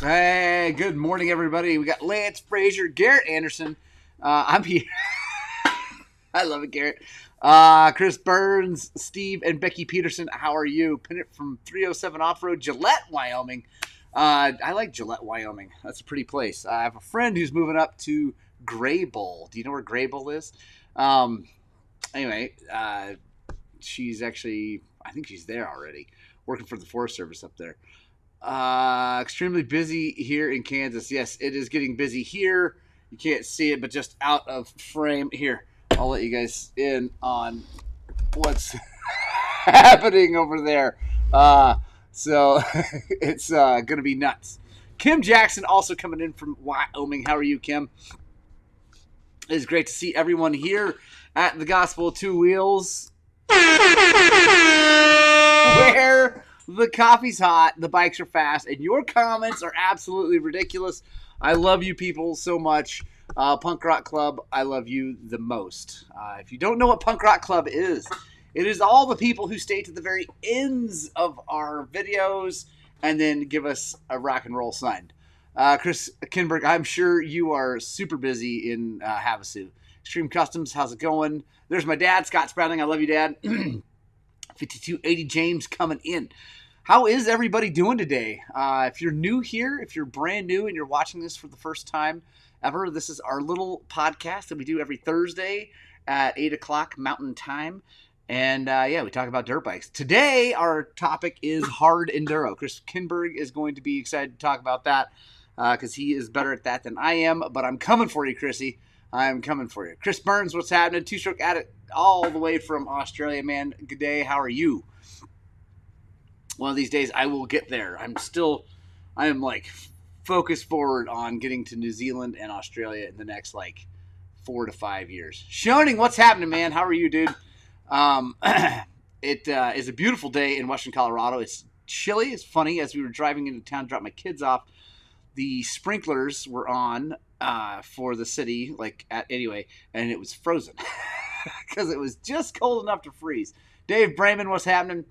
Hey, good morning, everybody. We got Lance Frazier, Garrett Anderson. I'm here. I love it, Garrett. Chris Burns, Steve, and Becky Peterson. How are you? Pin it from 307 Off-Road, Gillette, Wyoming. I like Gillette, Wyoming. That's a pretty place. I have a friend who's moving up to Gray Bowl. Do you know where Gray Bowl is? Anyway, she's actually, I think she's there already, working for the Forest Service up there. Extremely busy here in Kansas. Yes, it is getting busy here. You can't see it, but just out of frame here. I'll let you guys in on what's happening over there. So it's going to be nuts. Kim Jackson also coming in from Wyoming. How are you, Kim? It is great to see everyone here at the Gospel of Two Wheels. Where the coffee's hot, the bikes are fast, and your comments are absolutely ridiculous. I love you people so much. Punk Rock Club, I love you the most. If you don't know what Punk Rock Club is, it is all the people who stay to the very ends of our videos and then give us a rock and roll sign. Chris Kinberg, I'm sure you are super busy in Havasu. Extreme Customs, how's it going? There's my dad, Scott Sprouting. I love you, Dad. 5280 James coming in. How is everybody doing today? If you're new here, if you're brand new and you're watching this for the first time ever, this is our little podcast that we do every Thursday at 8 o'clock Mountain Time. And we talk about dirt bikes. Today, our topic is hard enduro. Chris Kinberg is going to be excited to talk about that because he is better at that than I am. But I'm coming for you, Chrissy. I'm coming for you. Chris Burns, what's happening? Two-stroke addict all the way from Australia, man. Good day. How are you? One of these days, I will get there. I am like focused forward on getting to New Zealand and Australia in the next 4 to 5 years. Shoning, what's happening, man? How are you, dude? It is a beautiful day in Western Colorado. It's chilly. It's funny. As we were driving into town to drop my kids off, the sprinklers were on for the city, and it was frozen because it was just cold enough to freeze. Dave Brayman, what's happening?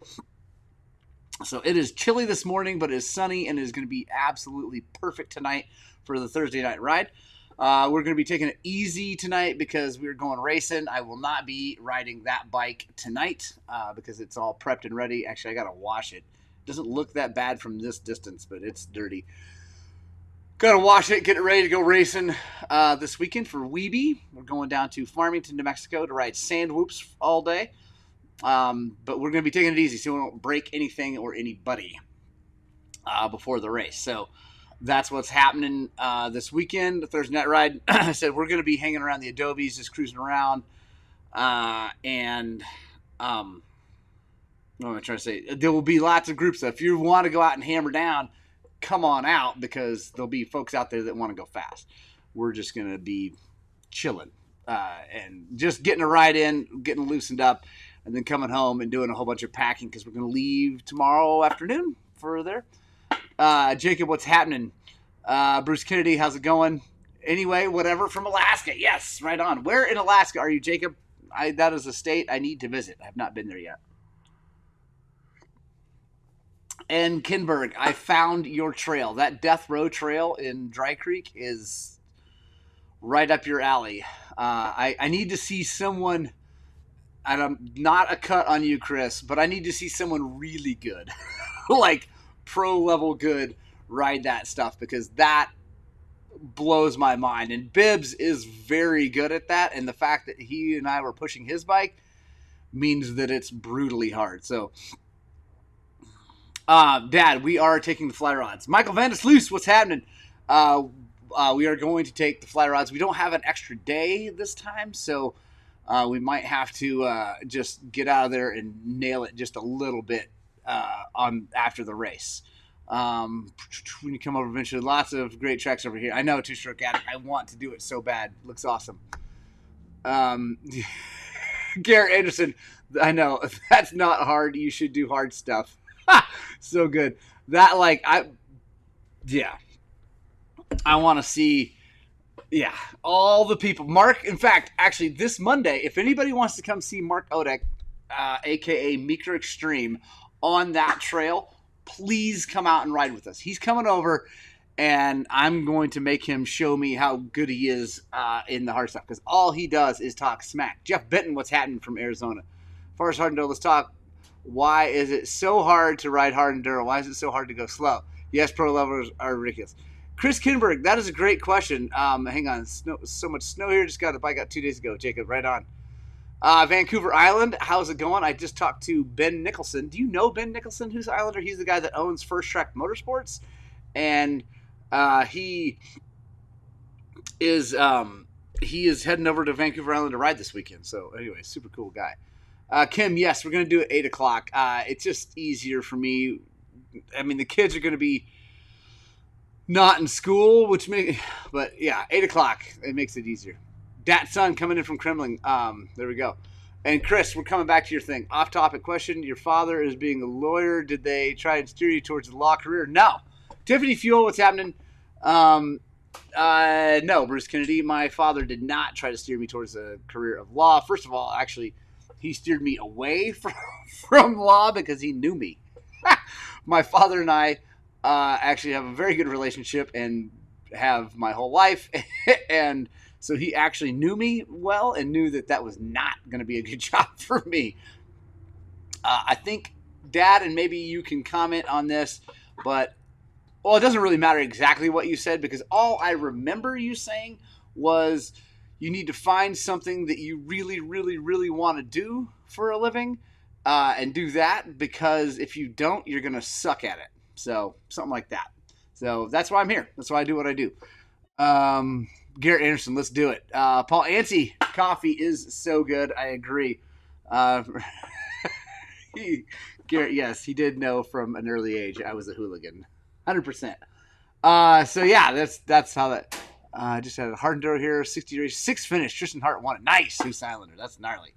So it is chilly this morning, but it is sunny and it is going to be absolutely perfect tonight for the Thursday night ride. We're going to be taking it easy tonight because we're going racing. I will not be riding that bike tonight because it's all prepped and ready. Actually, I got to wash it. It doesn't look that bad from this distance, but it's dirty. Got to wash it, get it ready to go racing this weekend for Weeby. We're going down to Farmington, New Mexico to ride sand whoops all day. But we're going to be taking it easy so we don't break anything or anybody before the race. So that's what's happening this weekend, the Thursday night ride. I said we're going to be hanging around the Adobes, just cruising around. What am I trying to say? There will be lots of groups. If you want to go out and hammer down, come on out because there'll be folks out there that want to go fast. We're just going to be chilling and just getting a ride in, getting loosened up. And then coming home and doing a whole bunch of packing because we're going to leave tomorrow afternoon for there. Jacob, what's happening? Bruce Kennedy, how's it going? Anyway, whatever, from Alaska. Yes, right on. Where in Alaska are you, Jacob? That is a state I need to visit. I have not been there yet. And Kinberg, I found your trail. That Death Row Trail in Dry Creek is right up your alley. I need to see someone... And I'm not a cut on you, Chris, but I need to see someone really good, like pro level good, ride that stuff because that blows my mind. And Bibbs is very good at that. And the fact that he and I were pushing his bike means that it's brutally hard. So, Dad, we are taking the fly rods. Michael Vandesluis, what's happening? We are going to take the fly rods. We don't have an extra day this time, so... we might have to just get out of there and nail it just a little bit after the race. When you come over eventually, lots of great tracks over here. I know, Two-Stroke Addict. I want to do it so bad. Looks awesome. Garrett Anderson, I know, that's not hard. You should do hard stuff. So good. That, I want to see... Yeah, all the people. Mark, in fact, actually, this Monday, if anybody wants to come see Mark Odek, a.k.a. Meeker Extreme, on that trail, please come out and ride with us. He's coming over, and I'm going to make him show me how good he is in the hard stuff, because all he does is talk smack. Jeff Benton, what's happening from Arizona? As far as hard enduro, let's talk. Why is it so hard to ride hard enduro? Why is it so hard to go slow? Yes, pro levels are ridiculous. Chris Kinberg, that is a great question. Hang on, so much snow here. Just got the bike out 2 days ago. Jacob, right on. Vancouver Island, how's it going? I just talked to Ben Nicholson. Do you know Ben Nicholson? Who's Islander? He's the guy that owns First Track Motorsports, and he is heading over to Vancouver Island to ride this weekend. So anyway, super cool guy. Kim, yes, we're going to do it 8 o'clock. It's just easier for me. I mean, the kids are going to be not in school, but yeah, 8 o'clock, it makes it easier. Dat Son coming in from Kremling. There we go. And Chris, we're coming back to your thing. Off-topic question. Your father is being a lawyer. Did they try and steer you towards the law career? No. Tiffany Fuel, what's happening? No, Bruce Kennedy. My father did not try to steer me towards a career of law. First of all, actually, he steered me away from law because he knew me. My father and I actually have a very good relationship and have my whole life. And so he actually knew me well and knew that was not going to be a good job for me. I think, Dad, and maybe you can comment on this, but, well, it doesn't really matter exactly what you said, because all I remember you saying was you need to find something that you really, really, really want to do for a living, and do that, because if you don't, you're going to suck at it. So something like that. So that's why I'm here. That's why I do what I do. Garrett Anderson, let's do it. Paul Antsy, coffee is so good. I agree. Garrett, yes, he did know from an early age I was a hooligan. 100%. So yeah, that's how that. I just had a hard enduro here, 60 race, 6 finish. Tristan Hart won it. Nice, Who's Islander. That's gnarly.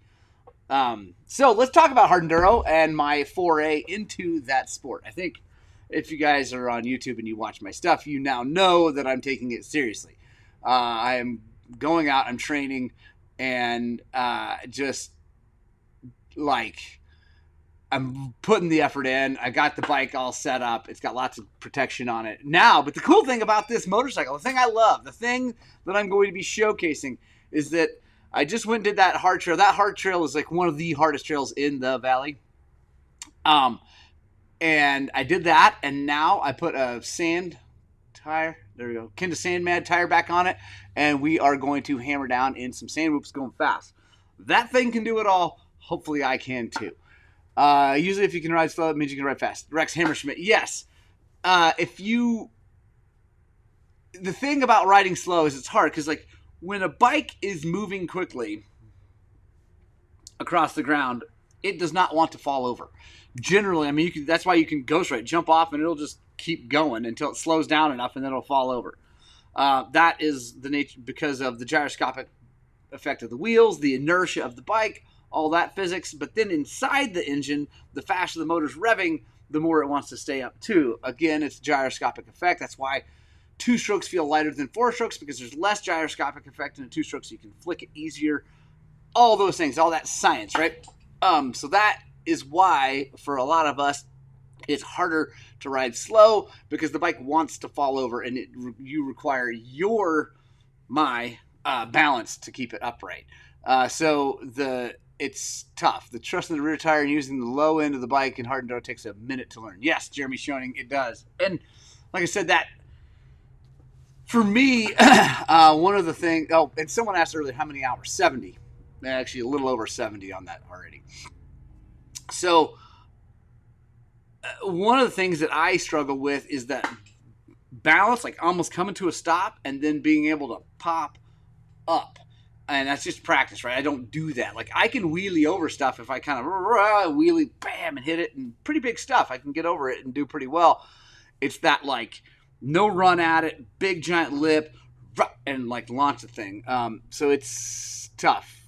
So let's talk about hard enduro and my foray into that sport. I think if you guys are on YouTube and you watch my stuff, you now know that I'm taking it seriously. I am going out, I'm training, and just like I'm putting the effort in. I got the bike all set up. It's got lots of protection on it now. But the cool thing about this motorcycle, the thing I love, the thing that I'm going to be showcasing is that I just went and did that hard trail. That hard trail is like one of the hardest trails in the valley. And I did that, and now I put a sand tire, there we go, Kinda Sandmad tire back on it, and we are going to hammer down in some sand whoops going fast. That thing can do it all. Hopefully I can too. Usually if you can ride slow, it means you can ride fast. Rex Hammerschmidt, yes. The thing about riding slow is it's hard, because like when a bike is moving quickly across the ground, it does not want to fall over. Generally, I mean, that's why you can ghost ride, jump off, and it'll just keep going until it slows down enough, and then it'll fall over. That is the nature, because of the gyroscopic effect of the wheels, the inertia of the bike, all that physics. But then inside the engine, the faster the motor's revving, the more it wants to stay up too. Again, it's gyroscopic effect. That's why 2 strokes feel lighter than 4 strokes, because there's less gyroscopic effect in a 2 strokes. So you can flick it easier. All those things, all that science, right? So that is why, for a lot of us, it's harder to ride slow, because the bike wants to fall over, and you require my balance to keep it upright. So it's tough. The trust in the rear tire and using the low end of the bike in hard enduro takes a minute to learn. Yes, Jeremy Schoening, it does. And like I said, that for me, one of the things. Oh, and someone asked earlier how many hours? 70. Actually, a little over 70 on that already. So one of the things that I struggle with is that balance, like almost coming to a stop and then being able to pop up. And that's just practice, right? I don't do that. Like I can wheelie over stuff if I kind of wheelie, bam, and hit it, and pretty big stuff. I can get over it and do pretty well. It's that like no run at it, big giant lip, and like launch the thing. So it's tough.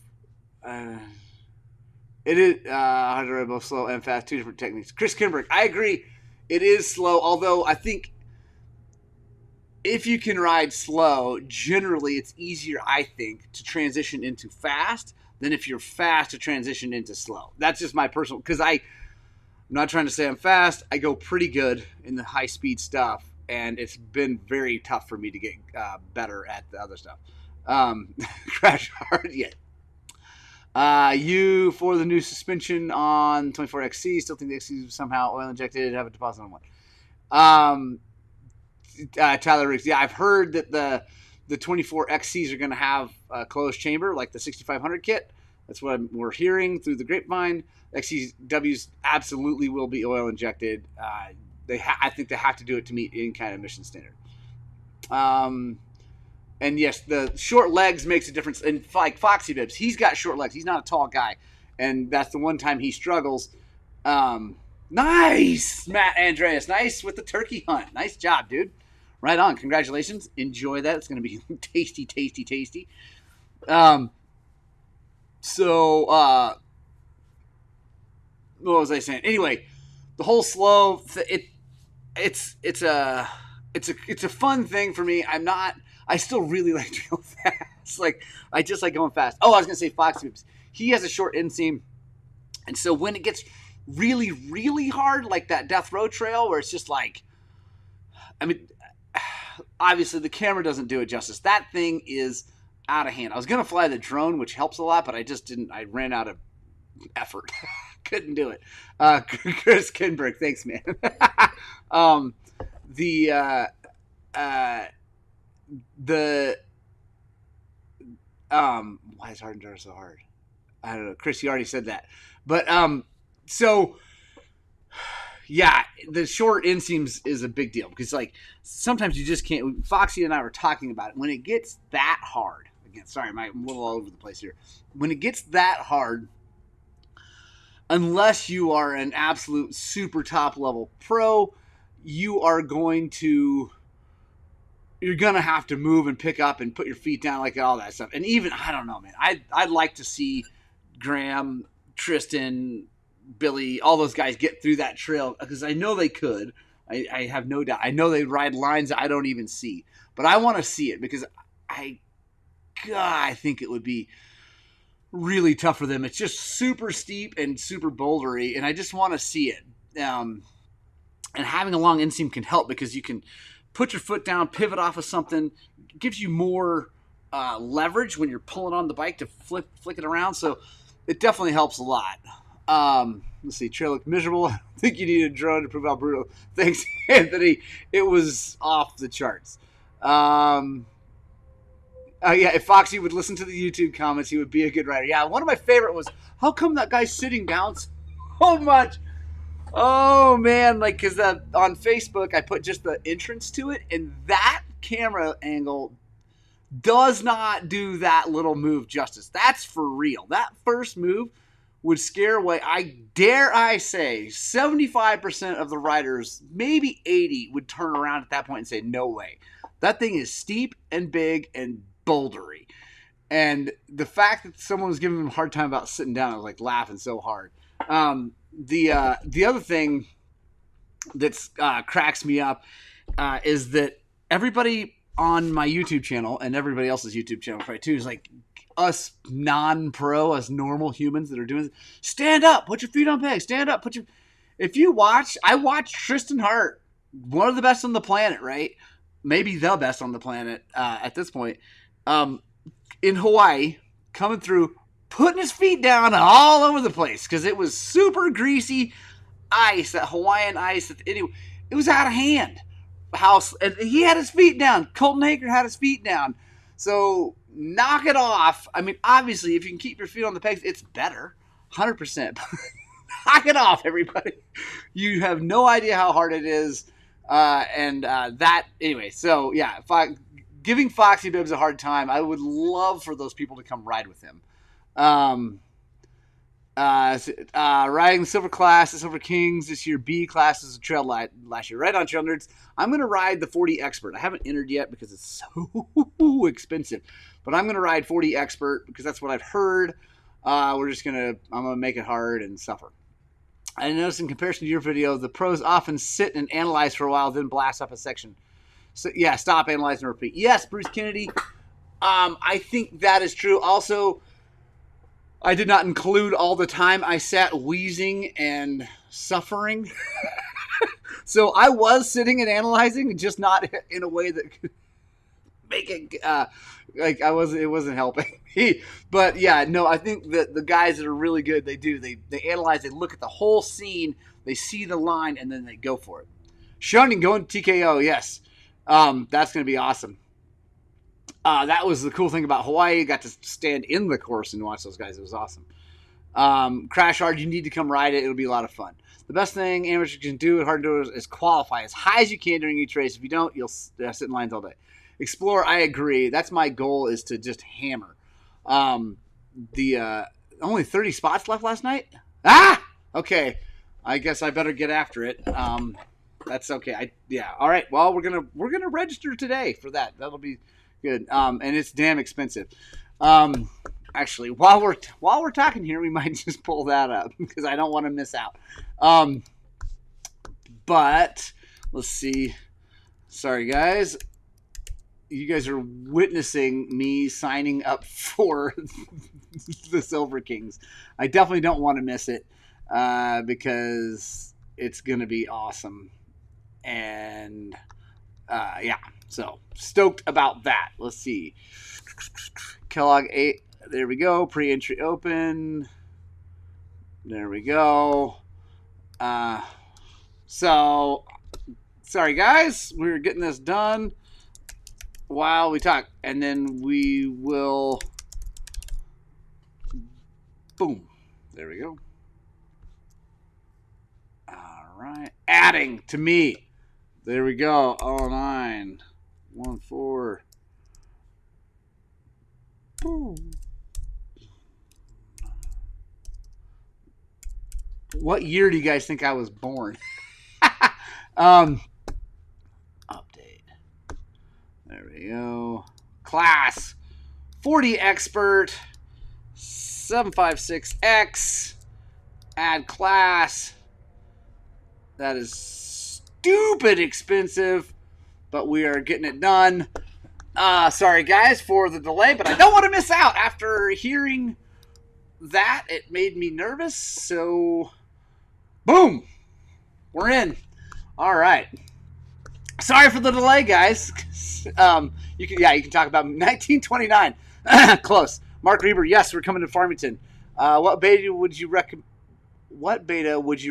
It is hard to ride both slow and fast, 2 different techniques. Chris Kimbrick, I agree. It is slow, although I think if you can ride slow, generally it's easier, I think, to transition into fast than if you're fast to transition into slow. That's just my personal, because I'm not trying to say I'm fast. I go pretty good in the high-speed stuff. and it's been very tough for me to get better at the other stuff. Crash hard, yeah. You for the new suspension on 24XC. Still think the XC is somehow oil injected. Have a deposit on one. Tyler Riggs. Yeah, I've heard that the 24XCs are going to have a closed chamber like the 6500 kit. That's what we're hearing through the grapevine. XCWs absolutely will be oil injected. I think they have to do it to meet any kind of emission standard. And yes, the short legs makes a difference. And like Foxy Bibbs, he's got short legs. He's not a tall guy, and that's the one time he struggles. Nice, Matt Andreas. Nice with the turkey hunt. Nice job, dude. Right on. Congratulations. Enjoy that. It's going to be tasty, tasty, tasty. So, what was I saying? Anyway, the whole slow, it's a fun thing for me. I still really like to go fast. Like, I just like going fast. Oh, I was going to say Foxy Bibbs. He has a short inseam. And so when it gets really, really hard, like that Death Row Trail, where it's just like, I mean, obviously the camera doesn't do it justice. That thing is out of hand. I was going to fly the drone, which helps a lot, but I just didn't. I ran out of effort. Couldn't do it. Chris Kinberg, thanks, man. Why is Hard Enduro so hard? I don't know. Chris, you already said that. But, so, yeah, the short inseams is a big deal because, like, sometimes you just can't. Foxy and I were talking about it. When it gets that hard, again, sorry, I'm a little all over the place here. When it gets that hard, unless you are an absolute super top level pro, you're going to have to move and pick up and put your feet down, like all that stuff. And even, I don't know, man, I'd like to see Graham, Tristan, Billy, all those guys get through that trail because I know they could. I have no doubt. I know they ride lines that I don't even see, but I want to see it because I think it would be really tough for them. It's just super steep and super bouldery, and I just want to see it. And having a long inseam can help because you can put your foot down, pivot off of something, gives you more leverage when you're pulling on the bike to flick it around. So it definitely helps a lot. Let's see, trail looked miserable. I think you need a drone to prove how brutal. Thanks, Anthony. It was off the charts. Yeah, if Foxy would listen to the YouTube comments, he would be a good rider. Yeah, one of my favorite was, how come that guy's sitting down so much? Oh, man, like, because on Facebook, I put just the entrance to it, and that camera angle does not do that little move justice. That's for real. That first move would scare away, I say, 75% of the riders, maybe 80, would turn around at that point and say, no way. That thing is steep and big and bouldery. And the fact that someone was giving him a hard time about sitting down, I was like laughing so hard. The other thing that cracks me up is that everybody on my YouTube channel and everybody else's YouTube channel probably too is like, us non-pro, us normal humans that are doing this, stand up, put your feet on pegs, stand up, I watched Tristan Hart, one of the best on the planet, right? Maybe the best on the planet at this point, in Hawaii, coming through, putting his feet down all over the place because it was super greasy ice, that Hawaiian ice. Anyway, it was out of hand. And he had his feet down. Colton Haker had his feet down. So knock it off. I mean, obviously, if you can keep your feet on the pegs, it's better, 100%. Knock it off, everybody. You have no idea how hard it is. Anyway, so yeah, giving Foxy Bibbs a hard time. I would love for those people to come ride with him. Riding the Silver Class, the Silver Kings this year, B class is a trail last year. Right on, Trail Nerds. I'm going to ride the 40 Expert. I haven't entered yet because it's so expensive, but I'm going to ride 40 Expert because that's what I've heard. I'm going to make it hard and suffer. I noticed in comparison to your video, the pros often sit and analyze for a while, then blast up a section. So yeah, stop, analyze, and repeat. Yes, Bruce Kennedy. I think that is true. Also, I did not include all the time I sat wheezing and suffering So I was sitting and analyzing, just not in a way that could make it like it wasn't helping me. But yeah, no, I think that the guys that are really good, they analyze, they look at the whole scene, they see the line, and then they go for it. Shunning going to TKO, yes. That's going to be awesome. That was the cool thing about Hawaii. Got to stand in the course and watch those guys. It was awesome. Crash Hard, you need to come ride it. It'll be a lot of fun. The best thing amateurs can do at Hard Enduro is qualify as high as you can during each race. If you don't, you'll sit in lines all day. Explore, I agree. That's my goal, is to just hammer. Only 30 spots left last night? Okay. I guess I better get after it. That's okay. All right. Well, we're gonna register today for that. That'll be good. And it's damn expensive. Actually, while we're talking here, we might just pull that up because I don't want to miss out. But let's see. Sorry, guys. You guys are witnessing me signing up for the Silver Kings. I definitely don't want to miss it because it's going to be awesome. And yeah, so stoked about that. Let's see. Kellogg 8. There we go. Pre-entry open. There we go. So, sorry guys. We're getting this done while we talk. And then we will... Boom. There we go. All right. Adding to me. There we go. 09. 14. Boom. What year do you guys think I was born? Update. There we go. Class. 40 expert. 756X. Add class. That is stupid expensive, but we are getting it done. Sorry guys for the delay, but I don't want to miss out. After hearing that, it made me nervous. So, boom, we're in. All right. Sorry for the delay, guys. You can talk about 1929. Close. Mark Reber, yes, we're coming to Farmington. What beta would you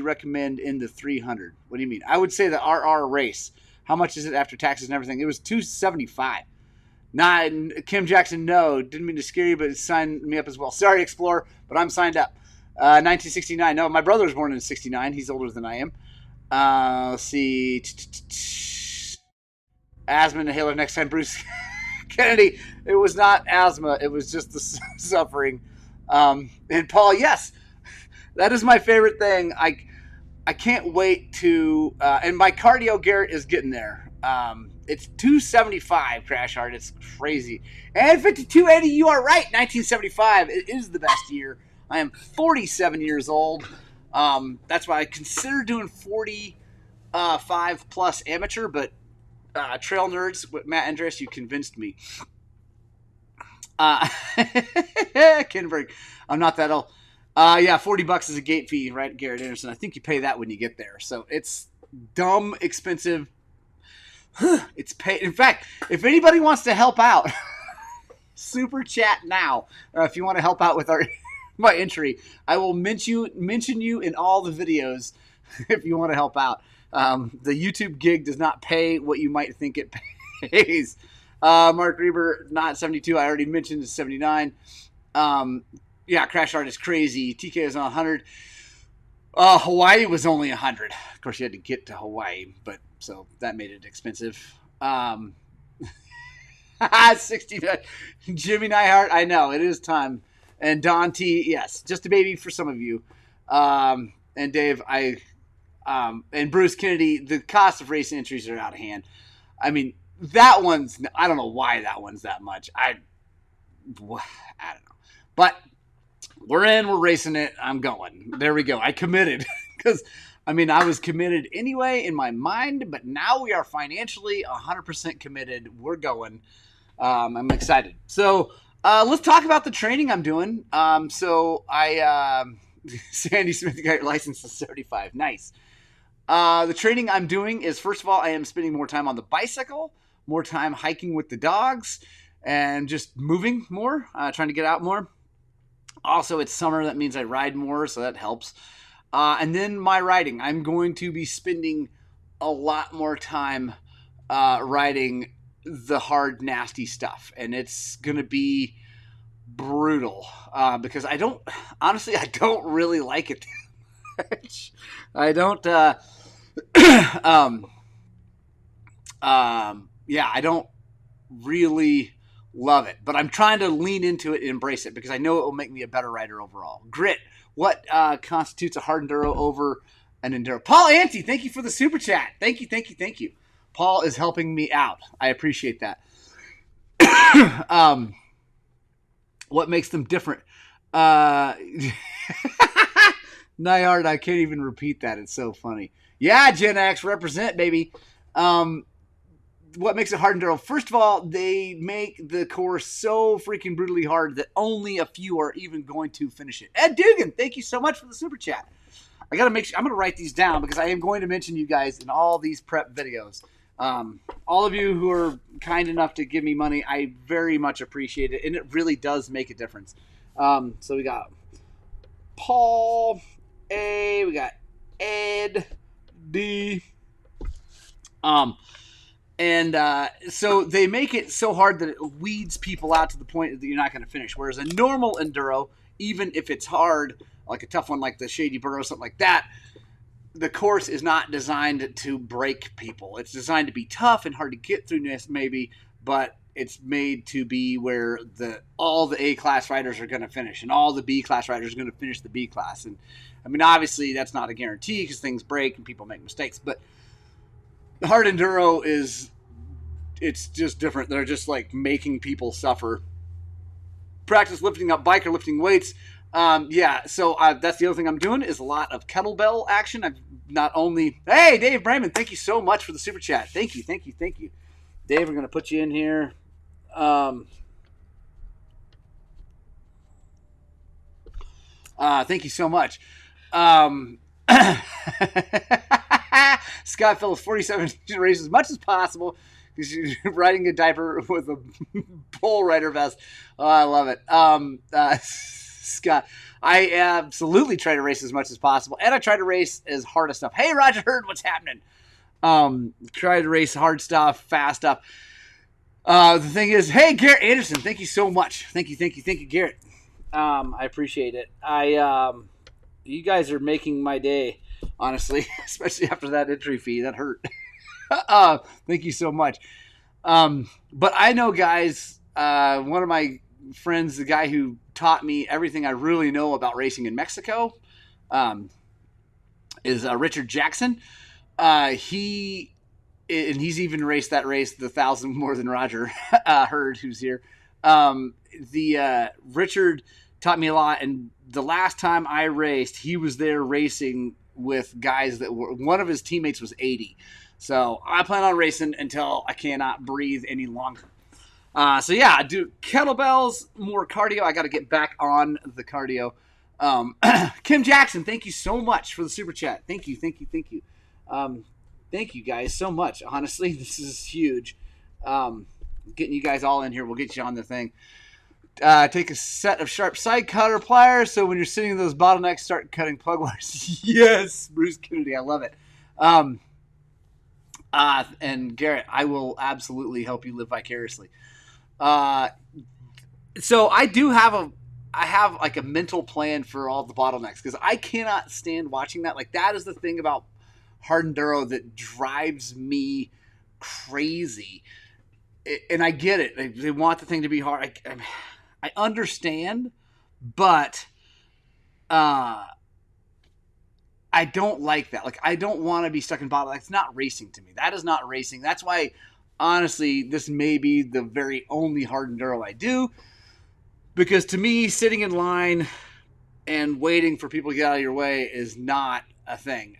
recommend in the 300? What do you mean? I would say the RR race. How much is it after taxes and everything? It was $275. Kim Jackson, no. Didn't mean to scare you, but sign me up as well. Sorry, Explorer, but I'm signed up. 1969. No, my brother was born in 69. He's older than I am. Let's see. Asthma inhaler next time, Bruce Kennedy. It was not asthma. It was just the suffering. And Paul, yes, that is my favorite thing. I can't wait to, and my cardio, Garrett, is getting there. It's 275 Crash Hard. It's crazy. And 5280, you are right. 1975. It is the best year. I am 47 years old. That's why I consider doing 45 plus amateur, but Trail Nerds with Matt Andres, you convinced me. Kinberg, I'm not that old. Yeah, $40 is a gate fee, right, Garrett Anderson? I think you pay that when you get there. So it's dumb expensive. It's paid. In fact, if anybody wants to help out, super chat now. If you want to help out with my entry, I will mention you in all the videos if you want to help out. The YouTube gig does not pay what you might think it pays. Mark Reber, not 72. I already mentioned it's 79. Yeah, Crash Hard is crazy. TK is on 100. Hawaii was only 100. Of course, you had to get to Hawaii, but so that made it expensive. 69. Jimmy Neihart, I know, it is time. And Don T, yes, just a baby for some of you. And Dave, and Bruce Kennedy, the cost of race entries are out of hand. I mean, that one's, I don't know why that one's that much. I don't know. But we're in, we're racing it. I'm going. There we go. I committed. Because, I mean, I was committed anyway in my mind, but now we are financially 100% committed. We're going. I'm excited. So, let's talk about the training I'm doing. Sandy Smith got your license at 75. Nice. The training I'm doing is, first of all, I am spending more time on the bicycle, more time hiking with the dogs, and just moving more, trying to get out more. Also, it's summer. That means I ride more, so that helps. And then my riding. I'm going to be spending a lot more time riding the hard, nasty stuff. And it's going to be brutal because I don't really like it that much. I don't, I don't really love it, but I'm trying to lean into it and embrace it because I know it will make me a better rider overall. Grit. What constitutes a hard enduro over an enduro? Paul Ante, thank you for the super chat. Thank you. Paul is helping me out. I appreciate that. What makes them different? Nyard, I can't even repeat that. It's so funny. Yeah, Gen X, represent, baby. What makes it hard enduro? First of all, they make the course so freaking brutally hard that only a few are even going to finish it. Ed Dugan, thank you so much for the super chat. I got to make sure I'm going to write these down because I am going to mention you guys in all these prep videos. All of you who are kind enough to give me money, I very much appreciate it, and it really does make a difference. So we got Paul A, we got Ed D. So they make it so hard that it weeds people out to the point that you're not going to finish. Whereas a normal enduro, even if it's hard, like a tough one like the Shady Burrow, something like that, the course is not designed to break people. It's designed to be tough and hard to get through, maybe, but it's made to be where all the A-class riders are going to finish and all the B-class riders are going to finish the B-class. And, I mean, obviously that's not a guarantee because things break and people make mistakes, but the hard enduro it's just different. They're just like making people suffer. Practice lifting up bike or lifting weights. So that's the other thing I'm doing is a lot of kettlebell action. I've not only, hey, Dave Brayman, thank you so much for the super chat. Thank you. Dave, we're going to put you in here. Thank you so much. Scott Phillips, 47 race as much as possible because you're riding a diaper with a bull rider vest. Oh, I love it. Scott, I absolutely try to race as much as possible, and I try to race as hard as stuff. Hey, Roger Hurd, what's happening? Try to race hard stuff, fast stuff. The thing is, hey, Garrett Anderson, thank you so much. Thank you, Garrett. I appreciate it. You guys are making my day, honestly, especially after that entry fee. That hurt. Thank you so much. But I know, guys, one of my friends, the guy who taught me everything I really know about racing in Mexico, is Richard Jackson. He's even raced that race, the 1,000 more than Roger Hurd, who's here. Richard taught me a lot, and the last time I raced, he was there racing with guys that were, one of his teammates was 80. So I plan on racing until I cannot breathe any longer. I do kettlebells, more cardio. I got to get back on the cardio. Kim Jackson, thank you so much for the super chat. Thank you. Thank you guys so much. Honestly, this is huge. Getting you guys all in here, we'll get you on the thing. Take a set of sharp side cutter pliers so when you're sitting in those bottlenecks, start cutting plug wires. Yes, Bruce Kennedy, I love it. And Garrett, I will absolutely help you live vicariously. So I have like a mental plan for all the bottlenecks because I cannot stand watching that. Like that is the thing about hard enduro that drives me crazy. And I get it. They want the thing to be hard. I understand, but I don't like that. Like, I don't want to be stuck in bottlenecks. It's not racing to me. That is not racing. That's why, honestly, this may be the very only hard enduro I do. Because to me, sitting in line and waiting for people to get out of your way is not a thing.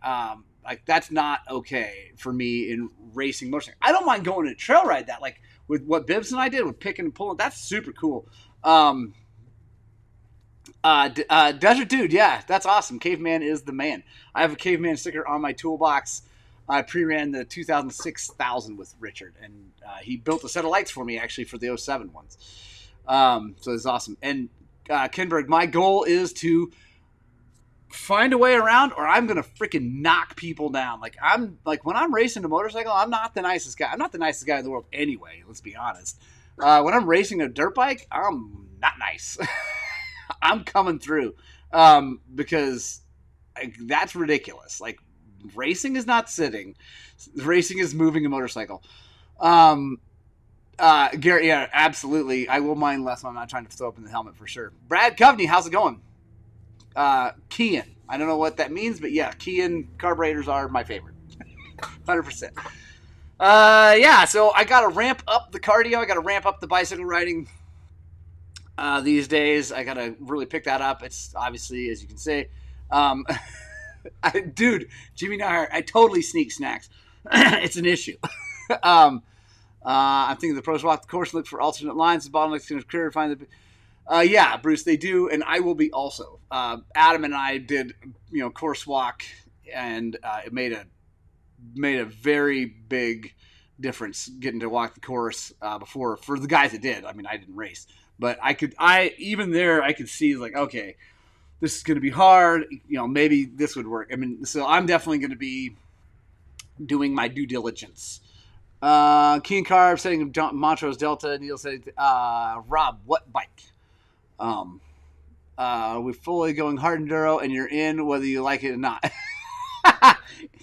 That's not okay for me in racing motorcycle. I don't mind going to a trail ride that, like with what Bibbs and I did with picking and pulling. That's super cool. Desert Dude, yeah, that's awesome. Caveman is the man. I have a Caveman sticker on my toolbox. I pre-ran the 2006 1000 with Richard, and he built a set of lights for me, actually, for the '07 ones. So it's awesome. And Kenberg, my goal is to find a way around, or I'm gonna freaking knock people down. Like when I'm racing a motorcycle, I'm not the nicest guy. I'm not the nicest guy in the world anyway. Let's be honest. When I'm racing a dirt bike, I'm not nice. I'm coming through because that's ridiculous. Like, racing is not sitting. Racing is moving a motorcycle. Garrett, yeah, absolutely. I will mind less when I'm not trying to throw up in the helmet for sure. Brad Coveney, how's it going? Kean. I don't know what that means, but yeah, Kean carburetors are my favorite. 100%. Yeah, so I got to ramp up the cardio. I got to ramp up the bicycle riding these days. I got to really pick that up. It's obviously, as you can see, dude, Jimmy and I totally sneak snacks. It's an issue. I'm thinking the pros walk the course and look for alternate lines. The bottleneck's going to occur. Find the yeah, Bruce, they do, and I will be also. Adam and I did, course walk, and it made a very big difference getting to walk the course before for the guys that did. I mean, I didn't race, but I could see like, okay, this is going to be hard. Maybe this would work. I mean, so I'm definitely going to be doing my due diligence. Keen Carb setting Montrose Delta. Neil said, Rob, what bike? We're fully going hard enduro, and you're in whether you like it or not.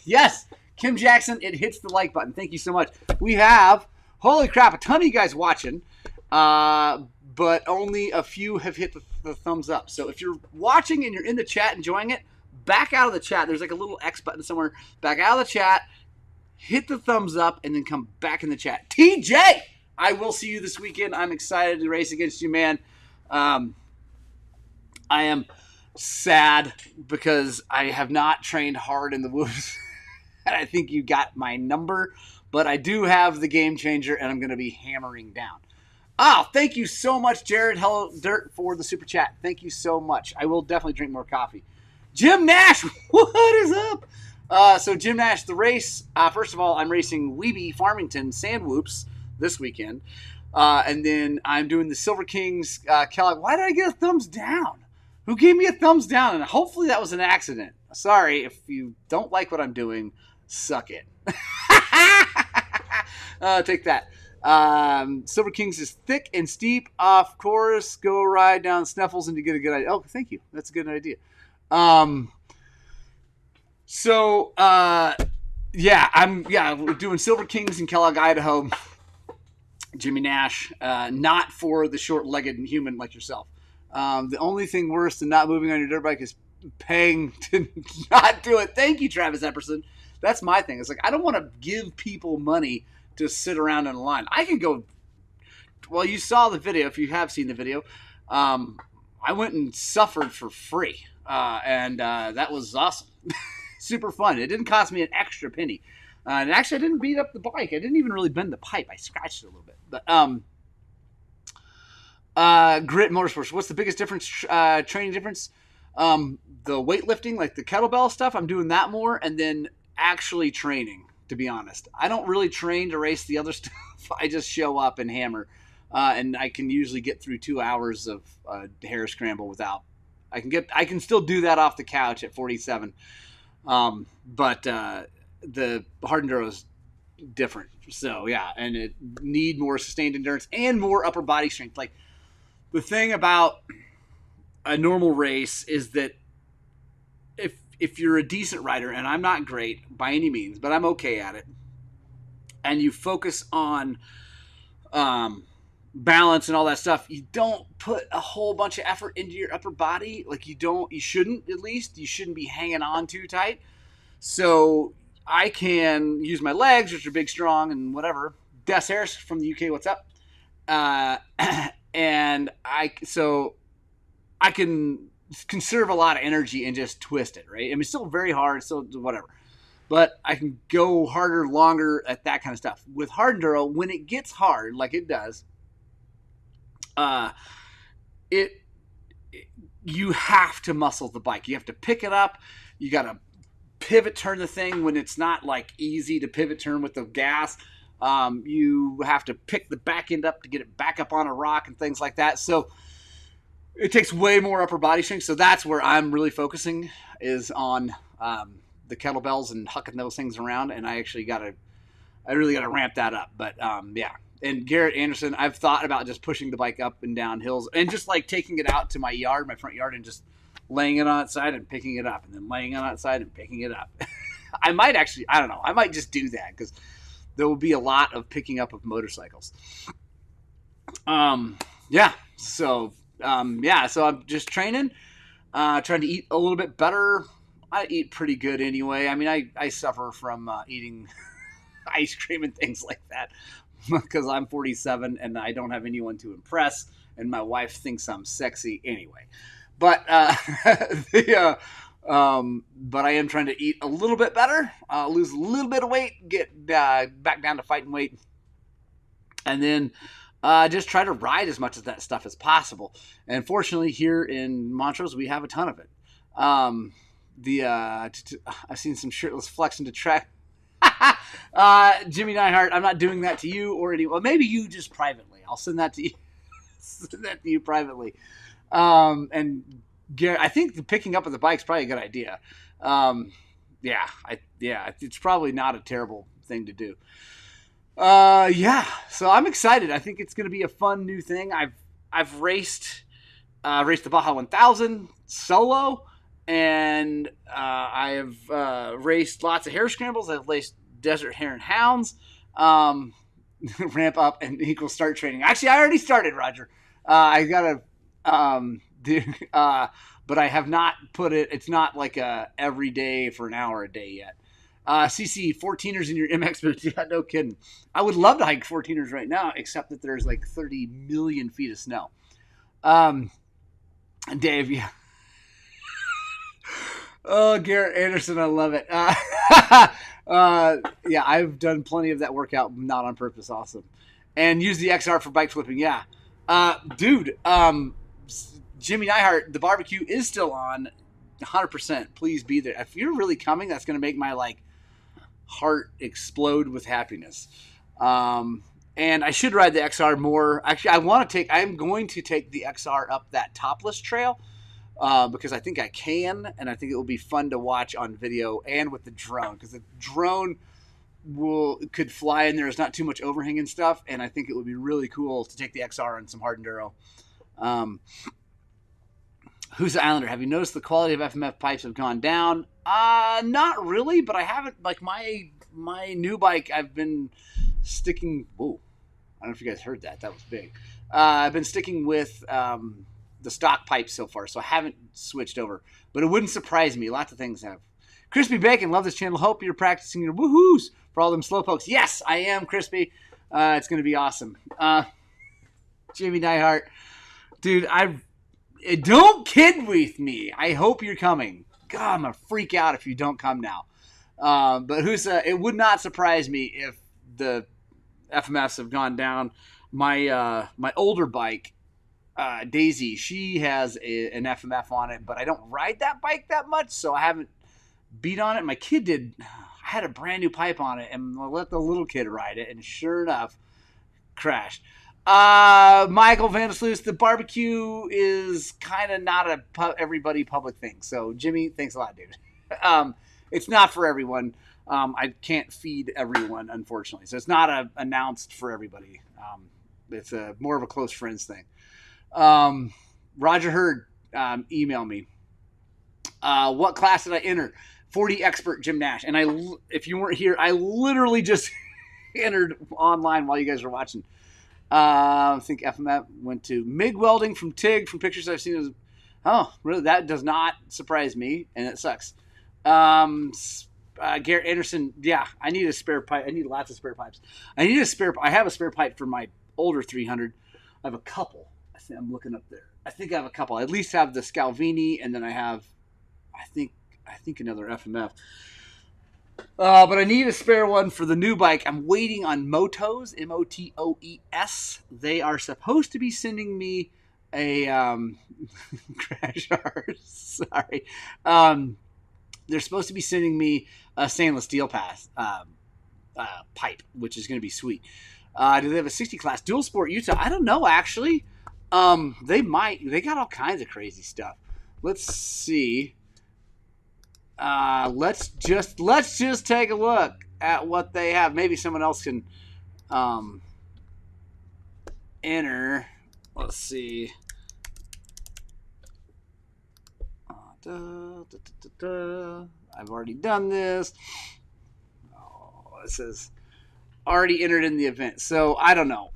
Yes, Kim Jackson, it hits the like button. Thank you so much. We have, holy crap, a ton of you guys watching, but only a few have hit the thumbs up. So if you're watching and you're in the chat enjoying it, back out of the chat. There's like a little X button somewhere. Back out of the chat, hit the thumbs up, and then come back in the chat. TJ, I will see you this weekend. I'm excited to race against you, man. I am sad because I have not trained hard in the woods. And I think you got my number, but I do have the game changer, and I'm going to be hammering down. Oh, thank you so much, Jared. Hello, Dirt, for the super chat. Thank you so much. I will definitely drink more coffee. Jim Nash, what is up? So Jim Nash, the race. First of all, I'm racing Weeby Farmington Sand Whoops this weekend. And then I'm doing the Silver Kings Kellogg. Why did I get a thumbs down? Who gave me a thumbs down? And hopefully that was an accident. Sorry, if you don't like what I'm doing, suck it. Take that. Silver Kings is thick and steep. Off course, go ride down Sneffels and you get a good idea. Oh, thank you. That's a good idea. We're doing Silver Kings in Kellogg, Idaho. Jimmy Nash, not for the short-legged human like yourself. The only thing worse than not moving on your dirt bike is paying to not do it. Thank you, Travis Epperson. That's my thing. It's like, I don't want to give people money to sit around in a line. I can go, well, you saw the video. If you have seen the video, I went and suffered for free. And that was awesome. Super fun. It didn't cost me an extra penny. And actually, I didn't beat up the bike. I didn't even really bend the pipe. I scratched it a little bit. But Grit Motorsports. What's the biggest difference? Training difference? The weightlifting, like the kettlebell stuff. I'm doing that more, and then actually training. To be honest, I don't really train to race the other stuff. I just show up and hammer, and I can usually get through 2 hours of hair scramble without. I can still do that off the couch at 47, but the hard enduro is different. So yeah, and it need more sustained endurance and more upper body strength. Like, the thing about a normal race is that if you're a decent rider, and I'm not great by any means, but I'm okay at it, and you focus on balance and all that stuff, you don't put a whole bunch of effort into your upper body. Like, you shouldn't be hanging on too tight. So I can use my legs, which are big, strong, and whatever. Des Harris from the UK, what's up? And I can conserve a lot of energy and just twist it, right? I mean, it's still very hard, still whatever. But I can go harder, longer at that kind of stuff. With hard enduro, when it gets hard, like it does, you have to muscle the bike. You have to pick it up. You got to pivot turn the thing when it's not like easy to pivot turn with the gas. You have to pick the back end up to get it back up on a rock and things like that. So it takes way more upper body strength. So that's where I'm really focusing, is on the kettlebells and hucking those things around. And I really got to ramp that up. But yeah. And Garrett Anderson, I've thought about just pushing the bike up and down hills and just like taking it out to my yard, my front yard, and just laying it on its side and picking it up, and then laying it on its side and picking it up. I might just do that, because there will be a lot of picking up of motorcycles. Yeah. So I'm just training, trying to eat a little bit better. I eat pretty good anyway. I mean, I suffer from eating ice cream and things like that, because I'm 47 and I don't have anyone to impress, and my wife thinks I'm sexy anyway. But but I am trying to eat a little bit better, lose a little bit of weight, get back down to fighting weight, and then just try to ride as much of that stuff as possible. And fortunately, here in Montrose, we have a ton of it. I've seen some shirtless flexing to track. Jimmy Neihart, I'm not doing that to you or anyone. Well, maybe you just privately. I'll send that to you. Send that to you privately. And Garrett, I think the picking up of the bike is probably a good idea. It's probably not a terrible thing to do. So I'm excited. I think it's going to be a fun new thing. I've raced the Baja 1000 solo, and I have raced lots of hare scrambles. I've raced Desert Hare and Hounds. Ramp up and equal start training. Actually, I already started, Roger. I got to but I have not put it. It's not like a every day for an hour a day yet. CC, 14ers in your MX boots. Yeah, no kidding. I would love to hike 14ers right now, except that there's like 30 million feet of snow. Dave, yeah. Oh, Garrett Anderson, I love it. Yeah, I've done plenty of that workout, not on purpose. Awesome. And use the XR for bike flipping. Yeah. Dude, Jimmy Neihart, the barbecue is still on 100%. Please be there. If you're really coming, that's going to make my heart explode with happiness. And I should ride the XR more. Actually, I'm going to take the XR up that topless trail, because I think I can, and I think it will be fun to watch on video and with the drone, because the drone could fly in there. There's not too much overhang and stuff, and I think it would be really cool to take the XR on some hard enduro. Who's the Islander? Have you noticed the quality of FMF pipes have gone down? Not really, but I haven't. Like my new bike, I've been sticking. Whoa, I don't know if you guys heard that. That was big. I've been sticking with the stock pipes so far, so I haven't switched over. But it wouldn't surprise me. Lots of things have. Crispy Bacon, love this channel. Hope you're practicing your woohoos for all them slow pokes. Yes, I am, Crispy. It's going to be awesome. Jimmy Neihart, dude, don't kid with me. I hope you're coming. God, I'm going to freak out if you don't come now. But it would not surprise me if the FMFs have gone down. My older bike, Daisy, she has an FMF on it, but I don't ride that bike that much, so I haven't beat on it. My kid did. I had a brand new pipe on it, and I let the little kid ride it, and sure enough, crashed. Michael Vandersloot, the barbecue is kind of not a everybody public thing. So Jimmy, thanks a lot, dude. It's not for everyone. I can't feed everyone, unfortunately. So it's not announced for everybody. It's more of a close friends thing. Roger Hurd, email me. What class did I enter? 40 expert Jim Nash. And if you weren't here, I literally just entered online while you guys were watching. I think FMF went to MIG welding from TIG. From pictures I've seen, really? That does not surprise me, and it sucks. Garrett Anderson, yeah, I need a spare pipe. I need lots of spare pipes. I have a spare pipe for my older 300. I have a couple. I'm looking up there. I think I have a couple. I at least have the Scalvini, and then I have, I think another FMF. But I need a spare one for the new bike. I'm waiting on Motoes, Motoes. They are supposed to be sending me a crash hours. Sorry. They're supposed to be sending me a stainless steel pipe, which is going to be sweet. Do they have a 60 class dual sport Utah? I don't know, actually. They might. They got all kinds of crazy stuff. Let's see. Let's just take a look at what they have. Maybe someone else can enter. Let's see. I've already done this. Oh, it says already entered in the event. So I don't know.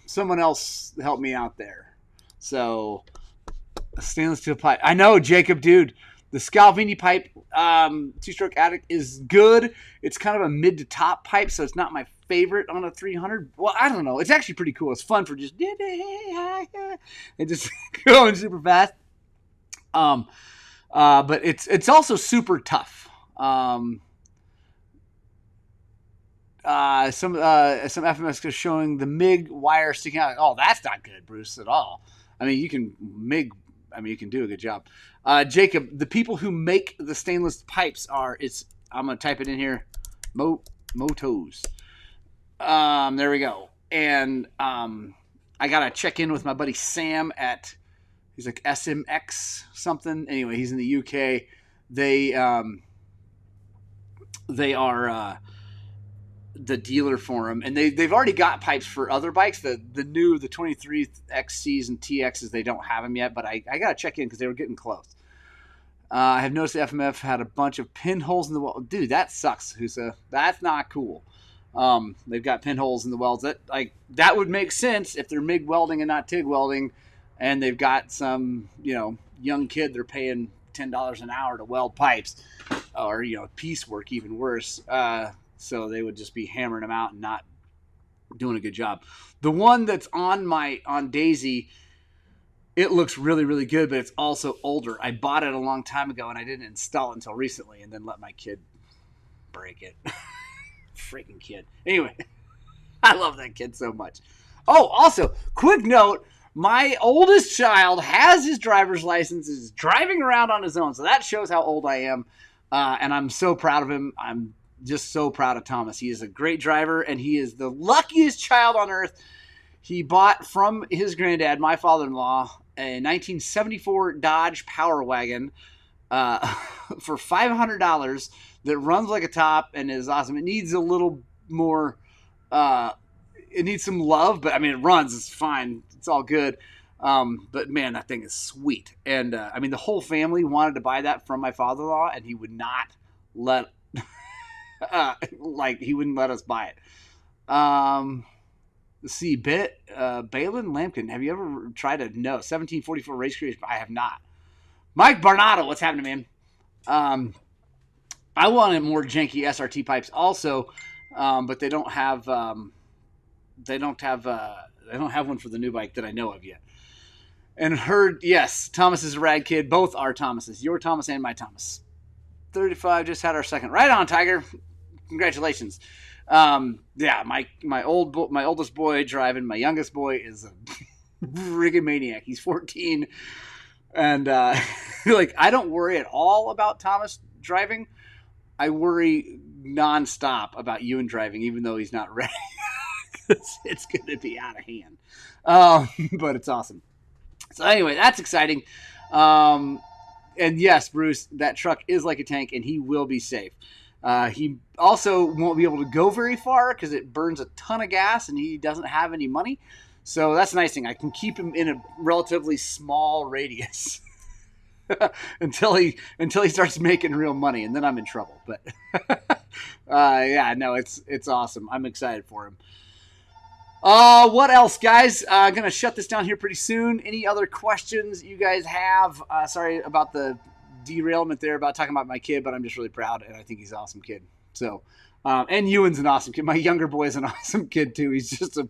Someone else help me out there. So a stainless steel pipe. I know, Jacob, dude. The Scalvini pipe, two-stroke Addict, is good. It's kind of a mid to top pipe, so it's not my favorite on a 300. Well, I don't know. It's actually pretty cool. It's fun for just and just going super fast. But it's also super tough. Some FMS is showing the MIG wire sticking out. Oh, that's not good, Bruce, at all. I mean, you can do a good job. Jacob, the people who make the stainless pipes I'm going to type it in here, Motos. There we go. And I got to check in with my buddy Sam he's like SMX something. Anyway, he's in the UK. They are the dealer for them, and they've already got pipes for other bikes. The 23 XCs and TXs, they don't have them yet, but I gotta check in because they were getting close. I have noticed the FMF had a bunch of pinholes in the wall. Dude, that sucks, Husa. That's not cool. They've got pinholes in the welds. That would make sense if they're MIG welding and not TIG welding, and they've got some young kid they're paying $10 an hour to weld pipes, or piecework, even worse. So they would just be hammering them out and not doing a good job. The one that's on Daisy, it looks really, really good, but it's also older. I bought it a long time ago, and I didn't install it until recently, and then let my kid break it. Freaking kid. Anyway, I love that kid so much. Oh, also, quick note, my oldest child has his driver's license, is driving around on his own, so that shows how old I am, and I'm so proud of him. I'm just so proud of Thomas. He is a great driver, and he is the luckiest child on earth. He bought from his granddad, my father-in-law, a 1974 Dodge Power Wagon for $500 that runs like a top and is awesome. It needs a little more, it needs some love, but I mean, it runs. It's fine. It's all good. But man, that thing is sweet. And I mean, the whole family wanted to buy that from my father-in-law, and he would not let he wouldn't let us buy it. Let's see, Balin Lampkin, have you ever tried a 1744 race creation? I have not. Mike Barnato, what's happening, man? I wanted more janky SRT pipes also, but they don't have one for the new bike that I know of yet. And yes, Thomas is a rad kid. Both are Thomases. Your Thomas and my Thomas. 35 just had our second. Right on, Tiger. Congratulations. Yeah, my oldest boy driving. My youngest boy is a friggin' maniac. He's 14, and I don't worry at all about Thomas driving. I worry nonstop about Ewan driving, even though he's not ready. It's going to be out of hand. But it's awesome. So anyway, that's exciting. And yes, Bruce, that truck is like a tank, and he will be safe. He also won't be able to go very far because it burns a ton of gas, and he doesn't have any money. So that's a nice thing. I can keep him in a relatively small radius until he starts making real money, and then I'm in trouble. But yeah, no, it's awesome. I'm excited for him. What else, guys? Gonna shut this down here pretty soon. Any other questions you guys have? Sorry about the derailment there about talking about my kid, but I'm just really proud, and I think he's an awesome kid. So, and Ewan's an awesome kid. My younger boy is an awesome kid too. He's just a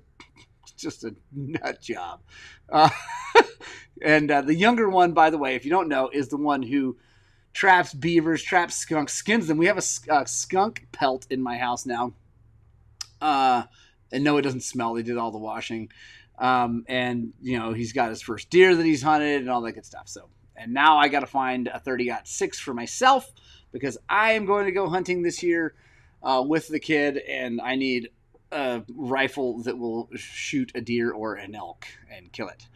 nut job. And the younger one, by the way, if you don't know, is the one who traps beavers, traps skunks, skins them. We have a skunk pelt in my house now. And no, it doesn't smell. They did all the washing. And, he's got his first deer that he's hunted and all that good stuff. So, and now I got to find a 30-06 for myself because I am going to go hunting this year with the kid, and I need a rifle that will shoot a deer or an elk and kill it.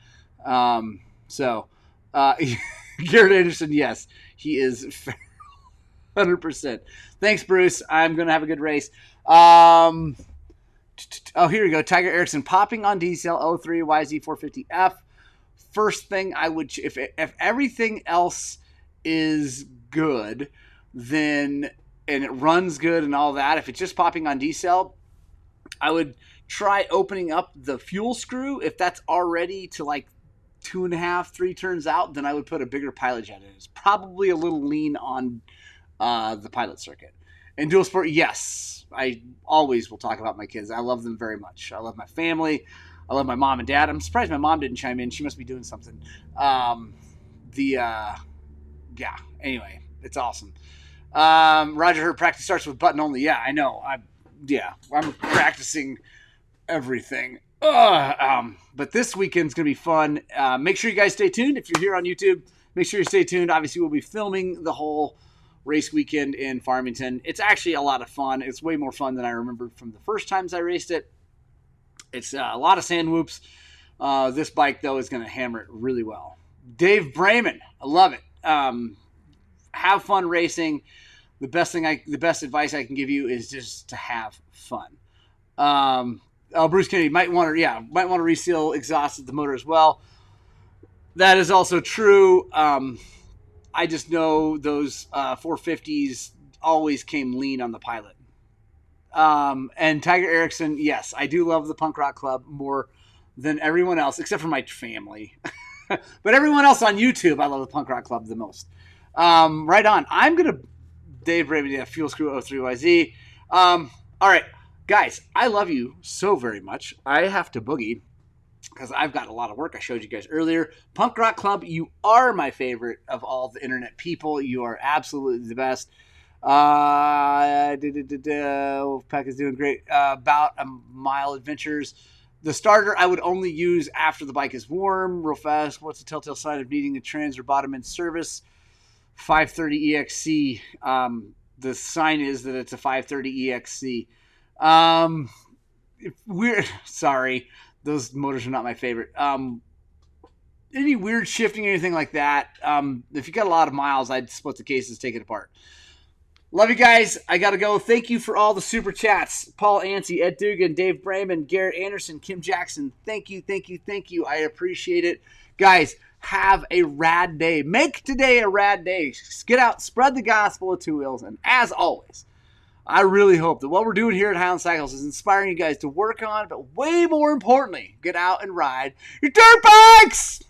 Garrett Anderson, yes, he is 100%. Thanks, Bruce. I'm going to have a good race. Here we go. Tiger Erickson popping on diesel 03 YZ450F. First thing I would, if everything else is good, then, and it runs good and all that, if it's just popping on diesel, I would try opening up the fuel screw. If that's already to like 2.5, 3 turns out, then I would put a bigger pilot jet in. It's probably a little lean on the pilot circuit. And dual sport, yes, I always will talk about my kids. I love them very much. I love my family. I love my mom and dad. I'm surprised my mom didn't chime in. She must be doing something. Anyway, it's awesome. Roger Hurt, practice starts with button only. Yeah, I know. I'm practicing everything. But this weekend's going to be fun. Make sure you guys stay tuned. If you're here on YouTube, make sure you stay tuned. Obviously, we'll be filming the whole race weekend in Farmington. It's actually a lot of fun. It's way more fun than I remembered from the first times I raced it. It's a lot of sand whoops. This bike, though, is going to hammer it really well. Dave Brayman, I love it. Have fun racing. The best advice I can give you is just to have fun. Bruce Kennedy might want to reseal exhaust at the motor as well. That is also true. I just know those 450s always came lean on the pilot. And Tiger Erickson, yes, I do love the Punk Rock Club more than everyone else, except for my family. But everyone else on YouTube, I love the Punk Rock Club the most. Right on. I'm going to Dave Raven, Fuel Screw 03YZ. All right, guys, I love you so very much. I have to boogie because I've got a lot of work. I showed you guys earlier. Punk Rock Club, you are my favorite of all the internet people. You are absolutely the best. Wolfpack is doing great. About a mile adventures. The starter I would only use after the bike is warm. Real fast. What's the telltale sign of needing a trans or bottom end service? 530 EXC. The sign is that it's a 530 EXC. Sorry, those motors are not my favorite. Any weird shifting, anything like that. If you got a lot of miles, I'd split the cases, take it apart. Love you guys. I got to go. Thank you for all the super chats. Paul Ansey, Ed Dugan, Dave Brayman, Garrett Anderson, Kim Jackson. Thank you. I appreciate it. Guys, have a rad day. Make today a rad day. Get out, spread the gospel of two wheels. And as always, I really hope that what we're doing here at Highland Cycles is inspiring you guys to work on, but way more importantly, get out and ride your dirt bikes!